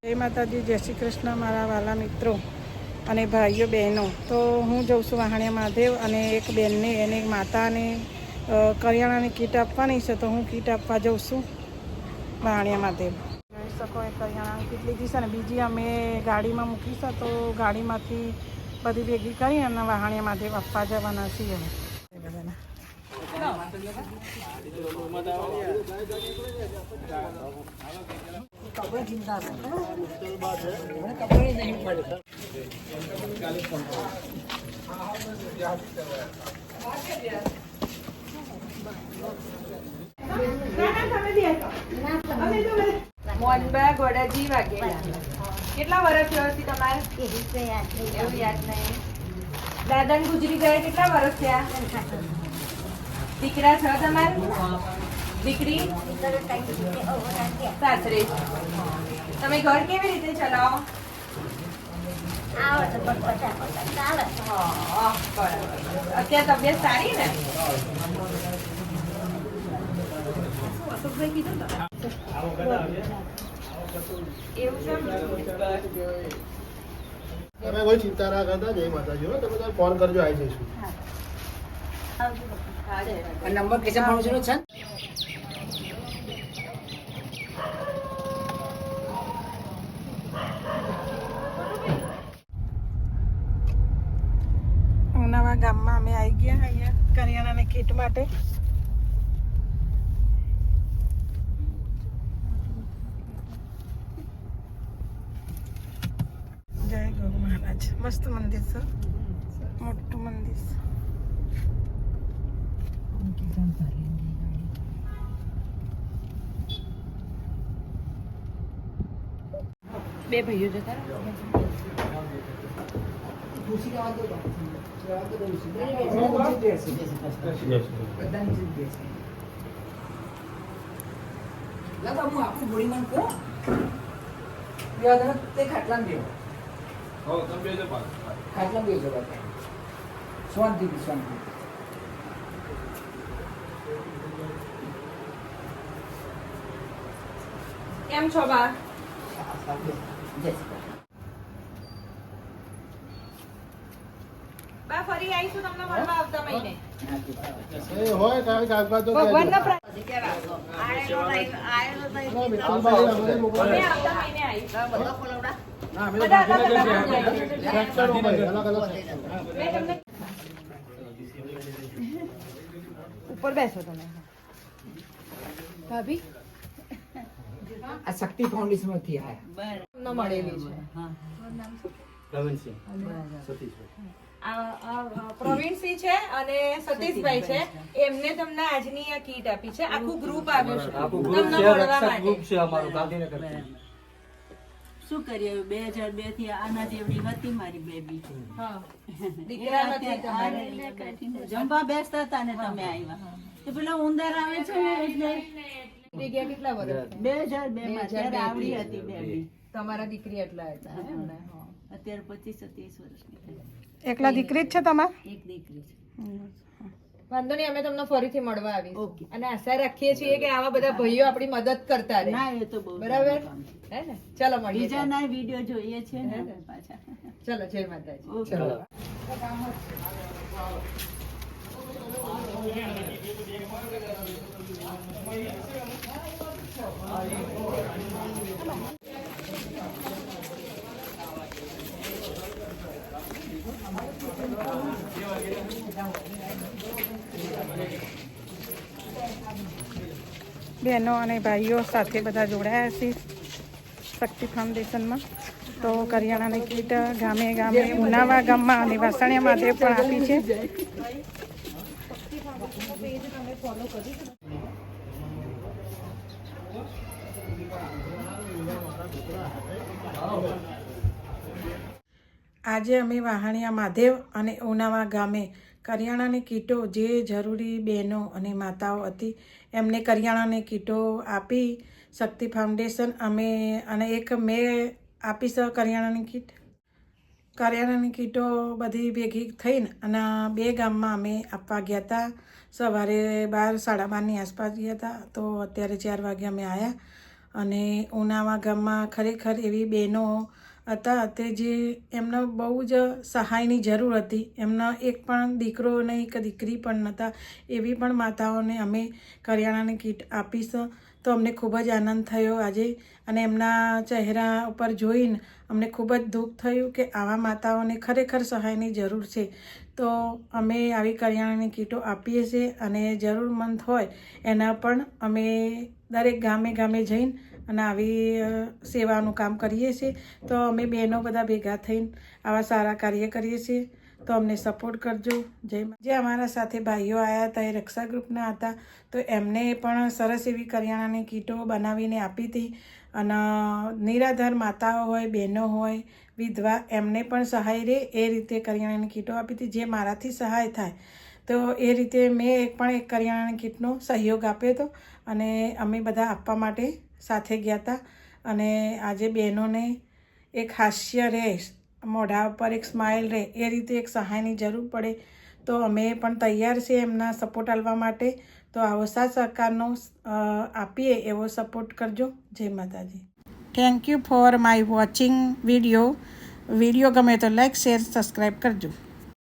જય માતાજી, જય શ્રી કૃષ્ણ મારા વાલા મિત્રો અને ભાઈઓ બહેનો. તો હું જઉં છું વાહણિયા મહાદેવ અને એક બેનને એને માતાને કરિયાણાની કીટ આપવાની છે, તો હું કીટ આપવા જઉં છું વાહણિયા મહાદેવ. જોઈ શકો એ કરિયાણાની કીટ લીધી છે ને બીજી અમે ગાડીમાં મૂકી છે, તો ગાડીમાંથી બધી ભેગી કરી અને વાહણિયા મહાદેવ આપવા જવાના છીએ. કપડે ચિંતા છે, કપડે નહીં પડે. મોનબા ગોડાજી વાઘેલા. કેટલા વર્ષ થયો છે તમારે? એવું યાદ નહીં. દાદા ગુજરી ગયા કેટલા વર્ષ થયા? દીકરા છો તમારે? દીકરી સાસરે. તમે ઘર કેવી રીતે ચલાવો? અત્યારે તબિયત સારી ને? તમે કોઈ ચિંતા ના કરતા. જય માતાજી. તમે ફોન કરજો, આવી જઈશું. નંબર કેસે પહોંચનો છે? નવા ગામમાં અમે આવી ગયા અહીંયા કરિયાણાની કીટ માટે. જય ગૌ મહારાજ. મસ્ત મંદિર છે, મોટું મંદિર છે. બે ભાઈઓ જતા આપણું બોડીમાં કહો તે ખાટલા બે ખાટલા બે જવા શાંતિ શાંતિ. કેમ છો બા? બા ફરી આવીશું તમને મળવા આવતા મહિને. એ હોય કાંઈ કાગબાજ તો ભગવાનના કહેજો. અમે આવતા મહિને આવીશું. ના, અમે તો બધા ગાંધીનગર અલગ અલગ મેં તમને ઉપર બેસો તમે ભાભી. આ શક્તિ ફાઉન્ડેશન માંથી આયા મળેલી છે. પ્રવીણસિંહ છે અને સતીશભાઈ છે, એમને તમને આજની આ કીટ આપી છે. આખું ગ્રુપ આવ્યું છે તમને મળવા માટે. શું કરીએ 2002 થી આના જેવડી હતી મારી બેબી. હા, દીકરા નથી તમારે. જમવા બેસતા હતા ને તમે આવ્યા તો પેલા ઉંદર આવે છે ને એટલે દીકરા કેટલા વર્ષ? 2002 માં ત્યારે આવડી હતી બેબી. તમારા દીકરી એટલા હતા એમ ને? હા. અત્યારે 25-30 વર્ષની થઈ. એકલા દીકરી જ છે તમારે? એક દીકરી છે. વાંધો નહીં, અમે તમને ફરીથી મળવા ઓકે. આવીશું અને આશા રાખીએ છીએ કે આવા બધા ભાઈઓ આપણી મદદ કરતા રહે. ના એ તો બહુ બરાબર હે ને? ચલો મળીએ. બીજા ના વિડિયો જોઈએ છે ને પાછા. ચલો, જય માતાજી. ઓકે. બહેનો અને ભાઈઓ સાથે બધા જોડાયા છે શક્તિ ફાઉન્ડેશનમાં. તો કરિયાણાની કીટ ગામે ગામે ઉનાવા ગામમાં અને વાસણિયા મહાદેવ પણ આપી છે. આજે અમે વાહણિયા મહાદેવ અને ઉનાવા ગામે કરિયાણાની કીટો જે જરૂરી બહેનો અને માતાઓ હતી એમને કરિયાણાની કીટો આપી. શક્તિ ફાઉન્ડેશન અમે અને એક મેં આપી છે કરિયાણાની કીટ. કરિયાણાની કીટો બધી ભેગી થઈને અને 2 ગામમાં અમે આપવા ગયા હતા. સવારે 12 સાડા 12ની આસપાસ ગયા હતા, તો અત્યારે 4 વાગે અમે આવ્યા અને ઉનાવા ગામમાં ખરેખર એવી બહેનો હતા તે જે એમને બહુ જ સહાયની જરૂર હતી. એમનો એક પણ દીકરો નહીં કે દીકરી પણ નહોતા. એવી પણ માતાઓને અમે કરિયાણાની કીટ આપીશું. તો અમને ખૂબ જ આનંદ થયો આજે, અને એમના ચહેરા ઉપર જોઈને અમને ખૂબ જ દુઃખ થયું કે આવા માતાઓને ખરેખર સહાયની જરૂર છે. તો અમે આવી કરિયાણાની કીટો આપીએ છીએ, અને જરૂરમંદ હોય એના પણ અમે દરેક ગામે ગામે જઈને અને આવી સેવાનું કામ કરીએ છીએ. તો અમે બહેનો બધા ભેગા થઈને આવા સારા કાર્ય કરીએ છીએ. તો અમને સપોર્ટ કરજો. જે અમારા સાથે ભાઈઓ આવ્યા હતા એ રક્ષા ગ્રુપના હતા. તો એમને પણ સરસ એવી કરિયાણાની કીટો બનાવીને આપી હતી. અને નિરાધાર માતાઓ હોય, બહેનો હોય, વિધવા, એમને પણ સહાય રહે એ રીતે કરિયાણાની કીટો આપી હતી. જે મારાથી સહાય થાય તો એ રીતે મેં એક કરિયાણાની કીટનો સહયોગ આપ્યો હતો, અને અમે બધા આપવા માટે સાથે ગયા હતા. અને આજે બહેનોને એક હાસ્ય રહે, મોઢા ઉપર એક સ્માઇલ રહે, એ રીતે એક સહાયની જરૂર પડે તો અમે પણ તૈયાર છીએ એમના સપોર્ટ આપવા માટે. તો આવો સાથ સહકારનો આપીએ એવો સપોર્ટ કરજો. જય માતાજી. Thank you for my watching video. Video ગમે તો લાઈક, શેર, સબસ્ક્રાઈબ કરજો.